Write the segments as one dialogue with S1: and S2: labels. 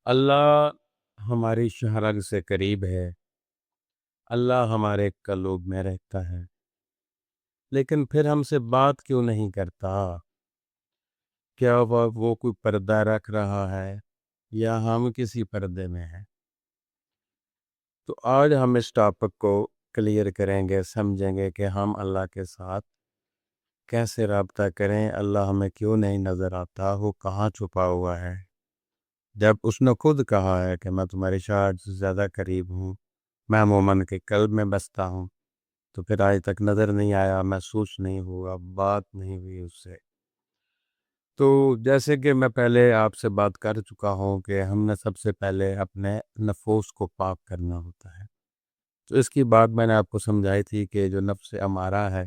S1: اللہ ہماری شہرگ سے قریب ہے۔ اللہ ہمارے قلوب میں رہتا ہے، لیکن پھر ہم سے بات کیوں نہیں کرتا؟ کیا وہ کوئی پردہ رکھ رہا ہے یا ہم کسی پردے میں ہیں؟ تو آج ہم اس ٹاپک کو کلیئر کریں گے، سمجھیں گے کہ ہم اللہ کے ساتھ کیسے رابطہ کریں۔ اللہ ہمیں کیوں نہیں نظر آتا؟ وہ کہاں چھپا ہوا ہے؟ جب اس نے خود کہا ہے کہ میں تمہاری شاعر سے زیادہ قریب ہوں، میں مومن کے قلب میں بستا ہوں، تو پھر آج تک نظر نہیں آیا، محسوس نہیں ہوا، بات نہیں ہوئی اس سے۔ تو جیسے کہ میں پہلے آپ سے بات کر چکا ہوں کہ ہم نے سب سے پہلے اپنے نفوس کو پاک کرنا ہوتا ہے۔ تو اس کی بات میں نے آپ کو سمجھائی تھی کہ جو نفس امارہ ہے،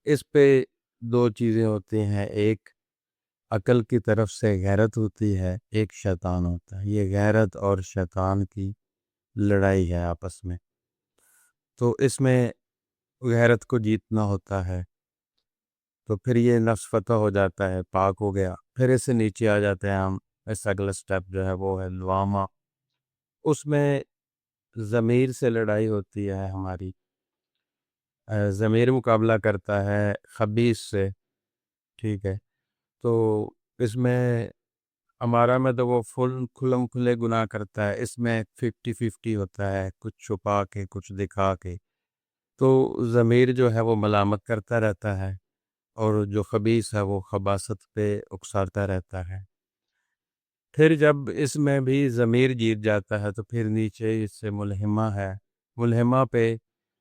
S1: اس پہ دو چیزیں ہوتی ہیں، ایک عقل کی طرف سے غیرت ہوتی ہے، ایک شیطان ہوتا ہے۔ یہ غیرت اور شیطان کی لڑائی ہے آپس میں۔ تو اس میں غیرت کو جیتنا ہوتا ہے، تو پھر یہ نفس فتح ہو جاتا ہے، پاک ہو گیا۔ پھر اس سے نیچے آ جاتے ہیں ہم، اس اگلا سٹیپ جو ہے وہ ہے لوامہ۔ اس میں ضمیر سے لڑائی ہوتی ہے ہماری، ضمیر مقابلہ کرتا ہے خبیث سے، ٹھیک ہے۔ تو اس میں ہمارا میں تو وہ کھلم کھلے گناہ کرتا ہے، اس میں 50-50 ہوتا ہے، کچھ چھپا کے کچھ دکھا کے۔ تو ضمیر جو ہے وہ ملامت کرتا رہتا ہے، اور جو خبیث ہے وہ خباثت پہ اکساتا رہتا ہے۔ پھر جب اس میں بھی ضمیر جیت جاتا ہے تو پھر نیچے اس سے ملہمہ ہے، ملہمہ پہ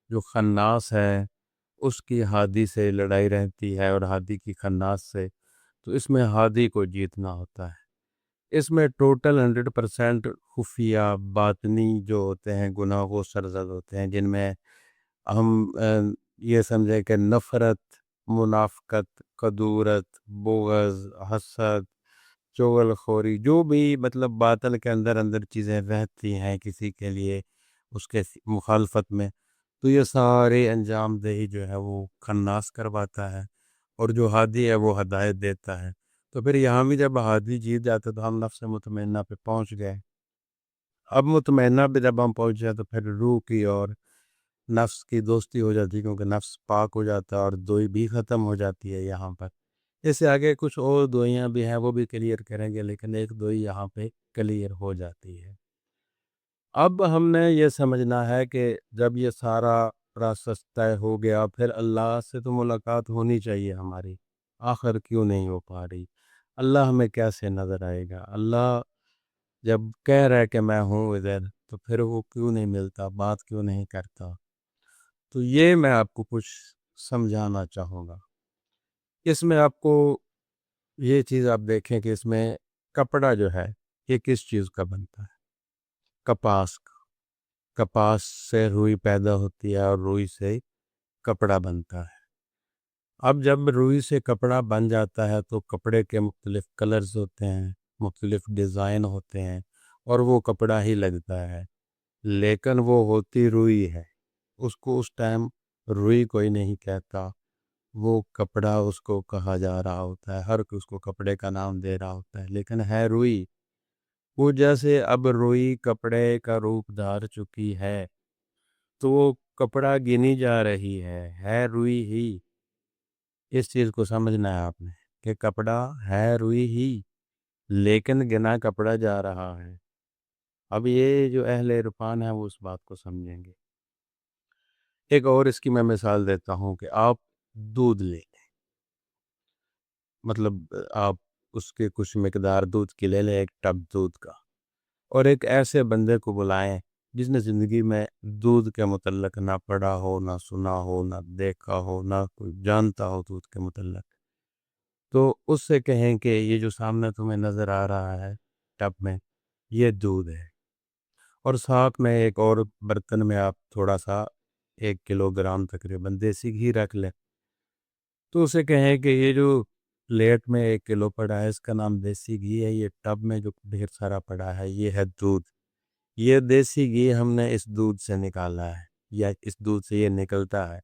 S1: جو خناس ہے اس کی ہادی سے لڑائی رہتی ہے، اور ہادی کی خناس سے۔ تو اس میں ہادی کو جیتنا ہوتا ہے۔ اس میں ٹوٹل 100% خفیہ باطنی جو ہوتے ہیں گناہ وہ سرزد ہوتے ہیں، جن میں ہم یہ سمجھیں کہ نفرت، منافقت، کدورت، بغض، حسد، چغل خوری، جو بھی مطلب باطن کے اندر اندر چیزیں رہتی ہیں کسی کے لیے اس کے مخالفت میں، تو یہ سارے انجام دہی جو ہے وہ خناس کرواتا ہے، اور جو ہادی ہے وہ ہدایت دیتا ہے۔ تو پھر یہاں بھی جب ہادی جیت جاتا تو ہم نفس مطمئنہ پہ پہنچ گئے۔ اب مطمئنہ پہ جب ہم پہنچ جائے تو پھر روح کی اور نفس کی دوستی ہو جاتی ہے، کیونکہ نفس پاک ہو جاتا ہے اور دوئی بھی ختم ہو جاتی ہے یہاں پر۔ اس سے آگے کچھ اور دوئیاں بھی ہیں، وہ بھی کلیئر کریں گے، لیکن ایک دوئی یہاں پہ کلیئر ہو جاتی ہے۔ اب ہم نے یہ سمجھنا ہے کہ جب یہ سارا پروسیس طے ہو گیا، پھر اللہ سے تو ملاقات ہونی چاہیے ہماری، آخر کیوں نہیں ہو پا رہی؟ اللہ ہمیں کیسے نظر آئے گا؟ اللہ جب کہہ رہا ہے کہ میں ہوں ادھر، تو پھر وہ کیوں نہیں ملتا، بات کیوں نہیں کرتا؟ تو یہ میں آپ کو کچھ سمجھانا چاہوں گا۔ اس میں آپ کو یہ چیز آپ دیکھیں کہ اس میں کپڑا جو ہے یہ کس چیز کا بنتا ہے؟ کپاس کا۔ کپاس سے روئی پیدا ہوتی ہے اور روئی سے کپڑا بنتا ہے۔ اب جب روئی سے کپڑا بن جاتا ہے تو کپڑے کے مختلف کلرز ہوتے ہیں، مختلف ڈیزائن ہوتے ہیں، اور وہ کپڑا ہی لگتا ہے، لیکن وہ ہوتی روئی ہے۔ اس کو اس ٹائم روئی کوئی نہیں کہتا، وہ کپڑا اس کو کہا جا رہا ہوتا ہے، ہر کوئی اس کو کپڑے کا نام دے رہا ہوتا ہے، لیکن ہے روئی۔ وہ جیسے اب روئی کپڑے کا روپ دھار چکی ہے، تو وہ کپڑا گنی جا رہی ہے روئی ہی۔ اس چیز کو سمجھنا ہے آپ نے کہ کپڑا ہے روئی ہی، لیکن گنا کپڑا جا رہا ہے۔ اب یہ جو اہل عرفان ہے وہ اس بات کو سمجھیں گے۔ ایک اور اس کی میں مثال دیتا ہوں کہ آپ دودھ لیں، مطلب آپ اس کے کچھ مقدار دودھ کی لے لیں، ایک ٹب دودھ کا، اور ایک ایسے بندے کو بلائیں جس نے زندگی میں دودھ کے متعلق نہ پڑھا ہو، نہ سنا ہو، نہ دیکھا ہو، نہ کوئی جانتا ہو دودھ کے متعلق۔ تو اس سے کہیں کہ یہ جو سامنے تمہیں نظر آ رہا ہے ٹب میں، یہ دودھ ہے، اور ساتھ میں ایک اور برتن میں آپ تھوڑا سا 1 کلو گرام تقریباً دیسی گھی رکھ لیں۔ تو اسے کہیں کہ یہ جو پلیٹ میں 1 کلو پڑا ہے اس کا نام دیسی گھی ہے، یہ ٹب میں جو ڈھیر سارا پڑا ہے یہ ہے دودھ۔ یہ دیسی گھی ہم نے اس دودھ سے نکالا ہے، یا اس دودھ سے یہ نکلتا ہے،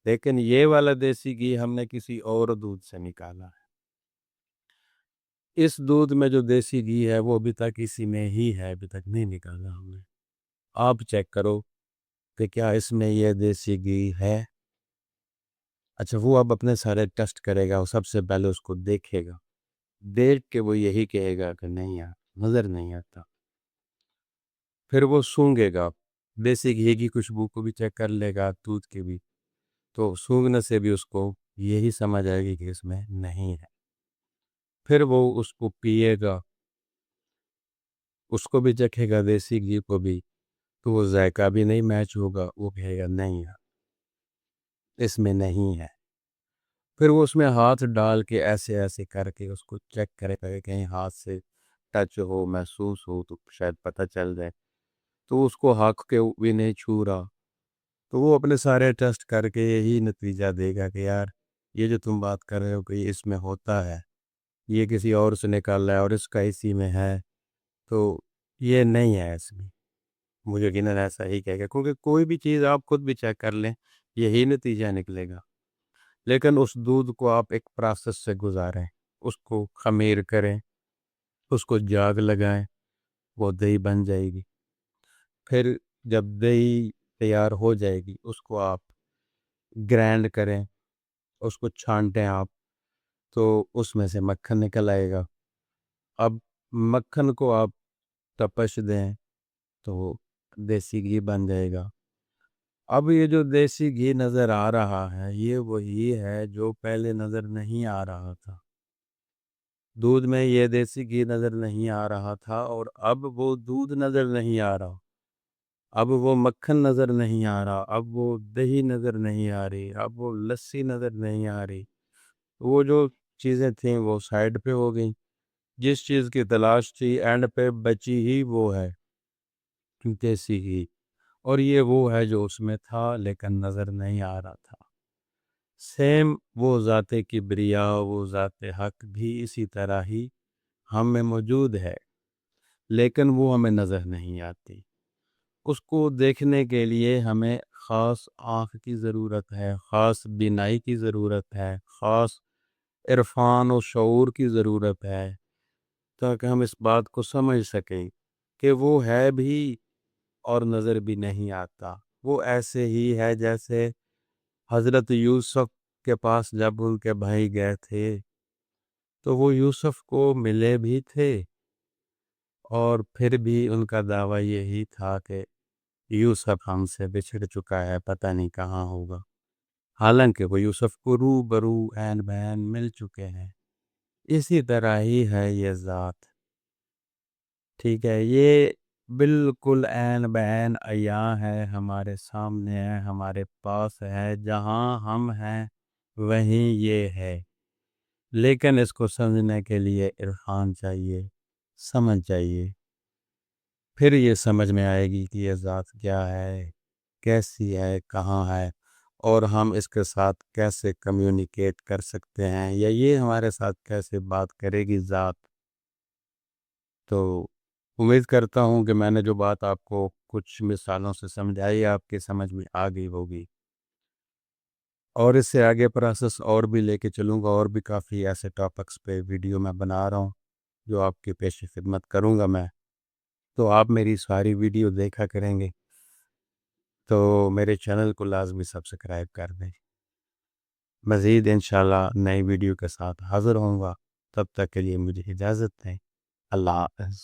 S1: لیکن یہ والا دیسی گھی ہم نے کسی اور دودھ سے نکالا ہے۔ اس دودھ میں جو دیسی گھی ہے وہ ابھی تک اسی میں ہی ہے، ابھی تک نہیں نکالا ہم نے۔ آپ چیک کرو کہ کیا اس میں یہ دیسی گھی ہے۔ اچھا، وہ اب اپنے سارے ٹیسٹ کرے گا، وہ سب سے پہلے اس کو دیکھے گا، دیکھ کے وہ یہی کہے گا کہ نہیں یار نظر نہیں آتا۔ پھر وہ سونگے گا، دیسی گھی کی خوشبو کو بھی چیک کر لے گا، دودھ کی بھی، تو سونگنے سے بھی اس کو یہی سمجھ آئے گی کہ اس میں نہیں ہے۔ پھر وہ اس کو پیے گا، اس کو بھی چکھے گا، دیسی گھی کو بھی، تو وہ ذائقہ بھی نہیں میچ ہوگا، وہ کہے گا نہیں یار اس میں نہیں ہے۔ پھر وہ اس میں ہاتھ ڈال کے ایسے ایسے کر کے اس کو چیک کرے گا کہ کہیں ہاتھ سے ٹچ ہو، محسوس ہو تو شاید پتہ چل جائے۔ تو اس کو ہاتھ کے بھی نہیں چھو رہا، تو وہ اپنے سارے ٹیسٹ کر کے یہی نتیجہ دے گا کہ یار یہ جو تم بات کر رہے ہو کہ یہ اس میں ہوتا ہے، یہ کسی اور سے نکال رہا ہے اور اس کا اسی میں ہے، تو یہ نہیں ہے اس میں۔ مجھے یقیناً ایسا ہی کہے گا، کیونکہ کوئی بھی چیز آپ خود بھی چیک کر لیں یہی نتیجہ نکلے گا۔ لیکن اس دودھ کو آپ ایک پروسیس سے گزاریں، اس کو خمیر کریں، اس کو جاگ لگائیں، وہ دہی بن جائے گی۔ پھر جب دہی تیار ہو جائے گی اس کو آپ گرینڈ کریں، اس کو چھانٹیں آپ، تو اس میں سے مکھن نکل آئے گا۔ اب مکھن کو آپ تپش دیں تو دیسی گھی بن جائے گا۔ اب یہ جو دیسی گھی نظر آ رہا ہے یہ وہی ہے جو پہلے نظر نہیں آ رہا تھا۔ دودھ میں یہ دیسی گھی نظر نہیں آ رہا تھا، اور اب وہ دودھ نظر نہیں آ رہا، اب وہ مکھن نظر نہیں آ رہا، اب وہ دہی نظر نہیں آ رہی، اب وہ لسی نظر نہیں آ رہی۔ وہ جو چیزیں تھیں وہ سائیڈ پہ ہو گئیں، جس چیز کی تلاش تھی اینڈ پہ بچی ہی وہ ہے دیسی گھی، اور یہ وہ ہے جو اس میں تھا لیکن نظر نہیں آ رہا تھا۔ سیم وہ ذات کبریا، وہ ذات حق بھی اسی طرح ہی ہم میں موجود ہے، لیکن وہ ہمیں نظر نہیں آتی۔ اس کو دیکھنے کے لیے ہمیں خاص آنکھ کی ضرورت ہے، خاص بینائی کی ضرورت ہے، خاص عرفان و شعور کی ضرورت ہے، تاکہ ہم اس بات کو سمجھ سکیں کہ وہ ہے بھی اور نظر بھی نہیں آتا۔ وہ ایسے ہی ہے جیسے حضرت یوسف کے پاس جب ان کے بھائی گئے تھے تو وہ یوسف کو ملے بھی تھے، اور پھر بھی ان کا دعویٰ یہی تھا کہ یوسف ہم سے بچھڑ چکا ہے، پتہ نہیں کہاں ہوگا، حالانکہ وہ یوسف کو روبرو عین بین مل چکے ہیں۔ اسی طرح ہی ہے یہ ذات، ٹھیک ہے، یہ بالکل عین بین عیاں ہے، ہمارے سامنے ہے، ہمارے پاس ہے، جہاں ہم ہیں وہیں یہ ہے، لیکن اس کو سمجھنے کے لیے عرفان چاہیے، سمجھ چاہیے، پھر یہ سمجھ میں آئے گی کہ یہ ذات کیا ہے، کیسی ہے، کہاں ہے، اور ہم اس کے ساتھ کیسے کمیونیکیٹ کر سکتے ہیں، یا یہ ہمارے ساتھ کیسے بات کرے گی ذات۔ تو امید کرتا ہوں کہ میں نے جو بات آپ کو کچھ مثالوں سے سمجھائی آپ کے سمجھ میں آ گئی ہوگی، اور اس سے آگے پروسیس اور بھی لے کے چلوں گا، اور بھی کافی ایسے ٹاپکس پہ ویڈیو میں بنا رہا ہوں جو آپ کی پیش خدمت کروں گا میں، تو آپ میری ساری ویڈیو دیکھا کریں گے، تو میرے چینل کو لازمی سبسکرائب کر دیں۔ مزید انشاءاللہ نئی ویڈیو کے ساتھ حاضر ہوں گا، تب تک کے لیے مجھے اجازت دیں۔ اللہ حافظ۔